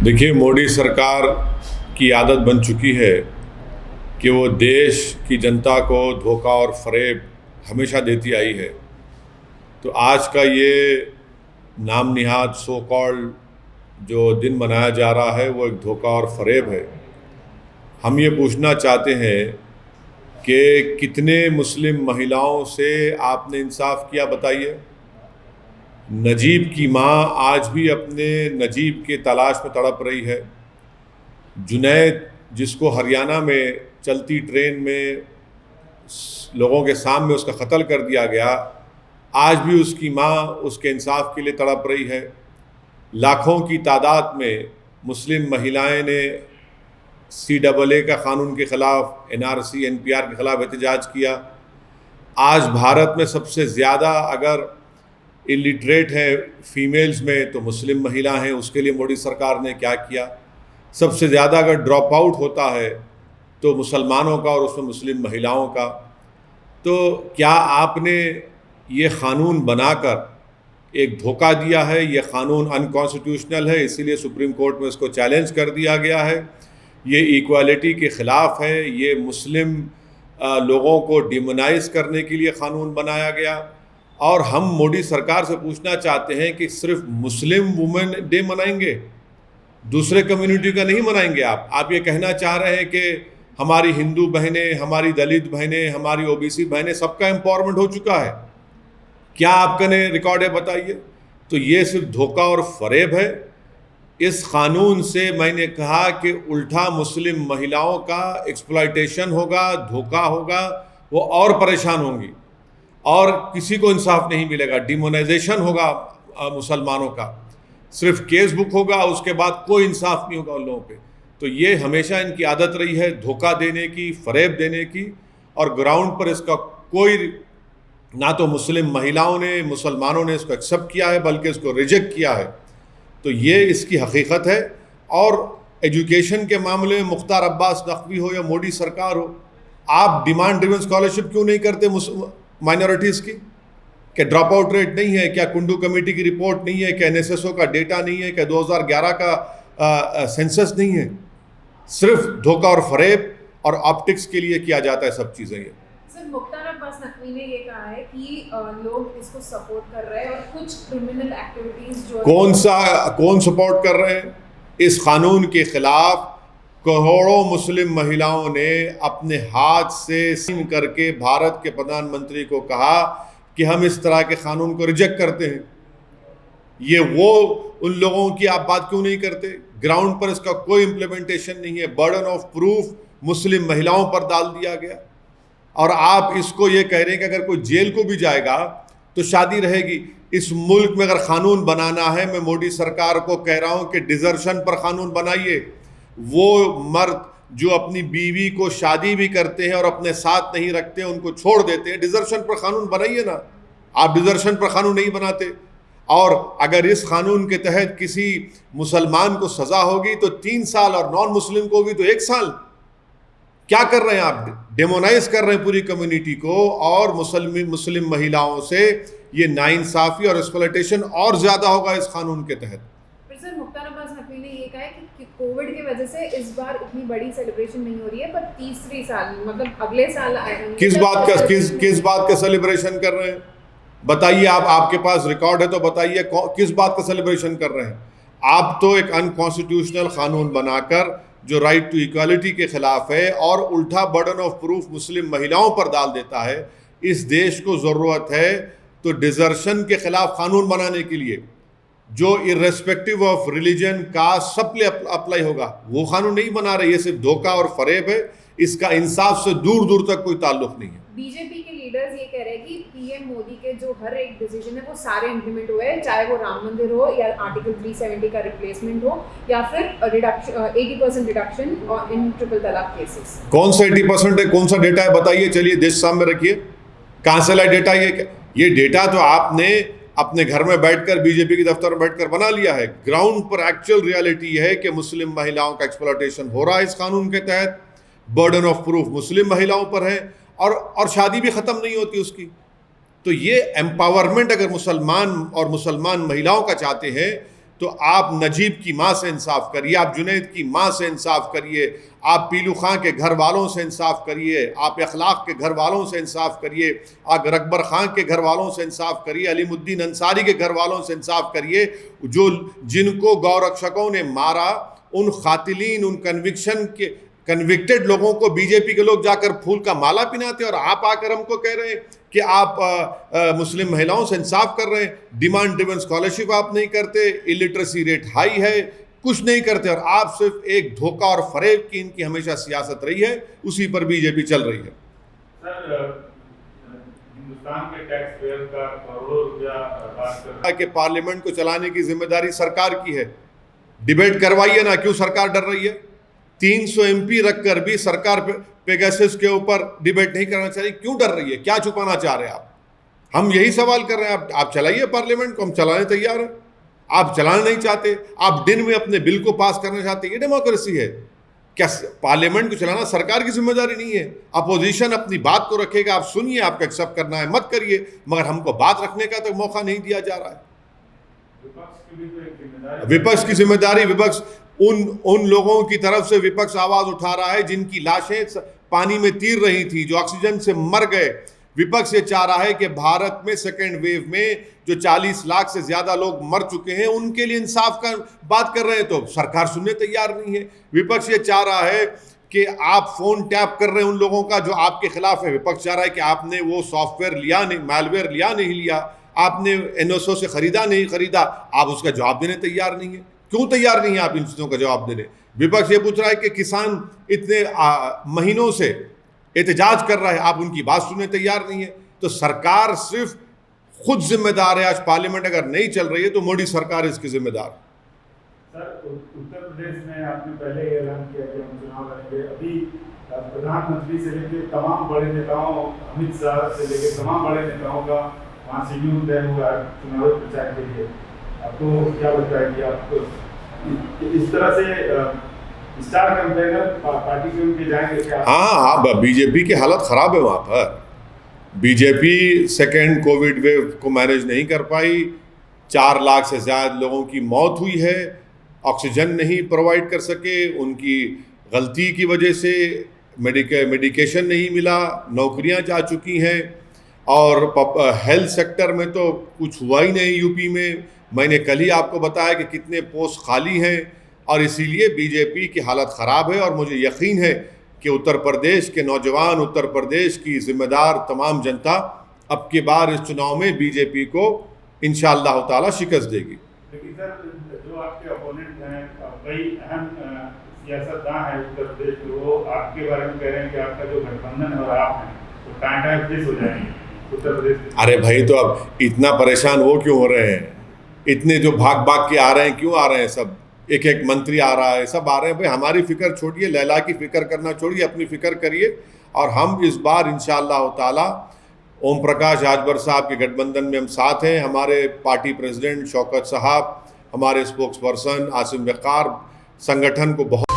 देखिए, मोदी सरकार की आदत बन चुकी है कि वो देश की जनता को धोखा और फरेब हमेशा देती आई है। तो आज का ये नाम निहाद सो कॉल्ड जो दिन मनाया जा रहा है वो एक धोखा और फरेब है। हम ये पूछना चाहते हैं कि कितने मुस्लिम महिलाओं से आपने इंसाफ किया, बताइए। नजीब की माँ आज भी अपने नजीब के तलाश में तड़प रही है। जुनैद, जिसको हरियाणा में चलती ट्रेन में लोगों के सामने उसका कत्ल कर दिया गया, आज भी उसकी माँ उसके इंसाफ के लिए तड़प रही है। लाखों की तादाद में मुस्लिम महिलाएं ने CAA का कानून के ख़िलाफ़, NRC NPR के ख़िलाफ़ एहतजाज किया। आज भारत में सबसे ज़्यादा अगर इलिटरेट है फीमेल्स में तो मुस्लिम महिला हैं। उसके लिए मोदी सरकार ने क्या किया? सबसे ज़्यादा अगर ड्रॉप आउट होता है तो मुसलमानों का और उसमें मुस्लिम महिलाओं का। तो क्या आपने ये क़ानून बनाकर एक धोखा दिया है? ये क़ानून अनकॉन्स्टिट्यूशनल है, इसीलिए सुप्रीम कोर्ट में इसको चैलेंज कर दिया गया है। ये इक्वालिटी के ख़िलाफ़ है। ये मुस्लिम लोगों को डिमोनाइज करने के लिए क़ानून बनाया गया। और हम मोदी सरकार से पूछना चाहते हैं कि सिर्फ मुस्लिम वुमेन डे मनाएंगे, दूसरे कम्युनिटी का नहीं मनाएंगे? आप ये कहना चाह रहे हैं कि हमारी हिंदू बहनें, हमारी दलित बहनें, हमारी OBC बहनें, सबका एम्पावरमेंट हो चुका है। क्या आपका ने रिकॉर्ड है, बताइए। तो ये सिर्फ धोखा और फरेब है। इस कानून से मैंने कहा कि उल्टा मुस्लिम महिलाओं का एक्सप्लॉयटेशन होगा, धोखा होगा, वो और परेशान होंगी और किसी को इंसाफ नहीं मिलेगा। डिमोनाइजेशन होगा मुसलमानों का, सिर्फ केस बुक होगा, उसके बाद कोई इंसाफ नहीं होगा उन लोगों पे। तो ये हमेशा इनकी आदत रही है धोखा देने की, फरेब देने की, और ग्राउंड पर इसका कोई, ना तो मुस्लिम महिलाओं ने, मुसलमानों ने इसको एक्सेप्ट किया है बल्कि इसको रिजेक्ट किया है। तो ये इसकी हकीकत है। और एजुकेशन के मामले में मुख्तार अब्बास नकवी हो या मोदी सरकार हो, आप डिमांड ड्रिवन स्कॉलरशिप क्यों नहीं करते माइनॉरिटीज़ की? क्या ड्रॉप आउट रेट नहीं है? क्या कुंडू कमेटी की रिपोर्ट नहीं है? क्या NSSO का डेटा नहीं है? क्या 2011 का सेंसस नहीं है? सिर्फ धोखा और फरेब और ऑप्टिक्स के लिए किया जाता है सब चीज़ें। ये सर, मुख्तार अब्बास नकवी ने ये कहा है कि लोग इसको सपोर्ट कर रहे हैं और कुछ क्रिमिनल एक्टिविटीज जो कौन सपोर्ट कर रहे हैं? इस कानून के खिलाफ करोड़ों मुस्लिम महिलाओं ने अपने हाथ से साइन करके भारत के प्रधानमंत्री को कहा कि हम इस तरह के कानून को रिजेक्ट करते हैं। ये वो उन लोगों की आप बात क्यों नहीं करते? ग्राउंड पर इसका कोई इम्प्लीमेंटेशन नहीं है। बर्डन ऑफ प्रूफ मुस्लिम महिलाओं पर डाल दिया गया और आप इसको ये कह रहे हैं कि अगर कोई जेल को भी जाएगा तो शादी रहेगी। इस मुल्क में अगर कानून बनाना है, मैं मोदी सरकार को कह रहा हूं कि डिजर्शन पर कानून बनाइए। वो मर्द जो अपनी बीवी को शादी भी करते हैं और अपने साथ नहीं रखते, उनको छोड़ देते हैं, डिजर्शन पर कानून बनाइए ना। आप डिजर्शन पर कानून नहीं बनाते। और अगर इस कानून के तहत किसी मुसलमान को सजा होगी तो 3 साल और नॉन मुस्लिम को भी तो 1 साल। क्या कर रहे हैं आप? डेमोनाइज कर रहे हैं पूरी कम्युनिटी को, और मुस्लिम महिलाओं से ये नाइंसाफी और एक्सप्लॉयटेशन और ज्यादा होगा इस कानून के तहत। सर, मुख्तार अब्बास नकवी ने ये कहा है कि कोविड की वजह से इस बार इतनी बड़ी सेलिब्रेशन नहीं हो रही है, पर तीसरी साल, मतलब अगले साल किस बात का सेलिब्रेशन कर रहे हैं? बताइए। आपके पास रिकॉर्ड है तो बताइए किस बात का सेलिब्रेशन कर रहे हैं? आप तो एक अनकॉन्स्टिट्यूशनल कानून बनाकर जो राइट टू इक्वालिटी के खिलाफ है और उल्टा बर्डन ऑफ प्रूफ मुस्लिम महिलाओं पर डाल देता है। इस देश को ज़रूरत है तो डिजर्शन के खिलाफ कानून बनाने के लिए, जो इर्रेस्पेक्टिव ऑफ रिलीजन कास्ट सब पे अप्लाई होगा। वो कानून नहीं बना रहे। ये सिर्फ धोखा और फरेब है। इसका इंसाफ से दूर दूर तक कोई ताल्लुक नहीं है। बीजेपी के लीडर्स ये कह रहे हैं कि PM मोदी के जो हर एक डिसीजन है वो सारे इंप्लीमेंट हुए हैं, चाहे वो राम मंदिर हो या आर्टिकल 370 का रिप्लेसमेंट हो या फिर 80% रिडक्शन इन ट्रिपल तलाक केसेस। कौन सा 80% है? कौन सा डेटा है? बताइए। चलिए देश सामने रखिए। कहाँ से लाए डेटा? ये डेटा तो आपने अपने घर में बैठकर, बीजेपी के दफ्तर में बैठकर बना लिया है। ग्राउंड पर एक्चुअल रियलिटी है कि मुस्लिम महिलाओं का एक्सप्लॉयटेशन हो रहा है इस कानून के तहत। बर्डन ऑफ प्रूफ मुस्लिम महिलाओं पर है और शादी भी ख़त्म नहीं होती उसकी। तो ये एम्पावरमेंट अगर मुसलमान और मुसलमान महिलाओं का चाहते हैं तो आप नजीब की माँ से इंसाफ करिए, आप जुनैद की माँ से इंसाफ करिए, आप पीलू खां के घर वालों से इंसाफ करिए, आप अखलाक के घर वालों से इंसाफ करिए, आप अकबर खां के घर वालों से इंसाफ करिए, अलीमुद्दीन अंसारी के घर वालों से इंसाफ करिए, जिनको गौरक्षकों ने मारा, उन खातिलीन, उन कन्विक्टेड लोगों को बीजेपी के लोग जाकर फूल का माला पिनाते, और आप आकर हमको कह रहे हैं कि आप मुस्लिम महिलाओं से इंसाफ कर रहे हैं। डिमांड ड्रिवन स्कॉलरशिप आप नहीं करते, इलिटरेसी रेट हाई है, कुछ नहीं करते, और आप सिर्फ एक धोखा और फरेब की इनकी हमेशा सियासत रही है, उसी पर बीजेपी चल रही है। सर, हिंदुस्तान के टैक्स पेयर का करोड़ों रुपया बात कर रहा है कि पार्लियामेंट को चलाने की जिम्मेदारी सरकार की है, डिबेट करवाइए ना, क्यों सरकार डर रही है? 300 MP रखकर भी सरकार पेगासस के ऊपर डिबेट नहीं करना चाहिए, क्यों डर रही है? क्या छुपाना चाह रहे हैं आप? हम यही सवाल कर रहे हैं। आप चलाइए पार्लियामेंट को, हम चलाने तैयार हैं। आप चलाना नहीं चाहते, आप दिन में अपने बिल को पास करना चाहते, ये डेमोक्रेसी है क्या? पार्लियामेंट को चलाना सरकार की जिम्मेदारी नहीं है। अपोजिशन अपनी बात को रखेगा, आप सुनिए, आपको एक्सेप्ट करना है मत करिए, मगर हमको बात रखने का तो मौका नहीं दिया जा रहा है। विपक्ष की जिम्मेदारी, विपक्ष उन लोगों की तरफ से विपक्ष आवाज उठा रहा है जिनकी लाशें पानी में तैर रही थी, जो ऑक्सीजन से मर गए। विपक्ष ये चाह रहा है कि भारत में सेकेंड वेव में जो 40 लाख से ज्यादा लोग मर चुके हैं, उनके लिए इंसाफ का बात कर रहे हैं, तो सरकार सुनने तैयार नहीं है। विपक्ष ये चाह रहा है कि आप फोन टैप कर रहे हैं उन लोगों का जो आपके खिलाफ है। विपक्ष चाह रहा है कि आपने वो सॉफ्टवेयर लिया नहीं, मैलवेयर लिया नहीं लिया, आपने NSO से खरीदा नहीं खरीदा, आप उसका जवाब देने तैयार नहीं है। क्यों तैयार नहीं है आप इन चीज़ों का जवाब देने? विपक्ष ये पूछ रहा है कि किसान इतने महीनों से एहतजाज कर रहा है, आप उनकी बात सुनने तैयार नहीं है। तो सरकार सिर्फ खुद जिम्मेदार है। आज पार्लियामेंट अगर नहीं चल रही है तो मोदी सरकार इसकी जिम्मेदार। सर, उत्तर प्रदेश में आपने पहले ही ऐलान किया कि हम चुनाव लड़ेंगे। अभी प्रधानमंत्री से लेकर तमाम बड़े नेताओं, अमित शाह से लेकर तमाम बड़े नेताओं का वहाँ शेड्यूल तय हुआ है चुनावी प्रचार के लिए। आपको क्या लगता है कि आप इस तरह से स्टार कैंपेनर पार्टी के उनके जाएंगे क्या? हाँ, बीजेपी की हालत खराब है वहाँ पर। बीजेपी सेकेंड कोविड वेव को मैनेज नहीं कर पाई, 4 लाख से ज़्यादा लोगों की मौत हुई है, ऑक्सीजन नहीं प्रोवाइड कर सके, उनकी गलती की वजह से मेडिकेशन नहीं मिला, नौकरियां जा चुकी हैं, और हेल्थ सेक्टर में तो कुछ हुआ ही नहीं यूपी में। मैंने कल ही आपको बताया कि कितने पोस्ट खाली हैं, और इसीलिए बीजेपी की हालत ख़राब है। और मुझे यकीन है कि उत्तर प्रदेश के नौजवान, उत्तर प्रदेश की जिम्मेदार तमाम जनता अब की बार इस चुनाव में बीजेपी को इंशाअल्लाह ताला शिकस्त देगी। लेकिन सर, जो आपके अपोनेंट हैं, कई अहम सियासतदान हैं उत्तर प्रदेश में, वो आपके बारे में कह रहे हैं कि आपका जो गठबंधन है और आप हैं तो टाटा फिश हो जाएंगे उत्तर प्रदेश। अरे भाई, तो अब इतना परेशान वो क्यों हो रहे हैं? इतने जो भाग के आ रहे हैं, क्यों आ रहे हैं? सब एक एक मंत्री आ रहा है, सब आ रहे हैं। भाई हमारी फिक्र छोड़िए, लैला की फिक्र करना छोड़िए, अपनी फिक्र करिए। और हम इस बार इंशाअल्लाह ताला ओम प्रकाश राजभर साहब के गठबंधन में हम साथ हैं। हमारे पार्टी प्रेसिडेंट शौकत साहब, हमारे स्पोक्स पर्सन आसिम वक़ार संगठन को बहुत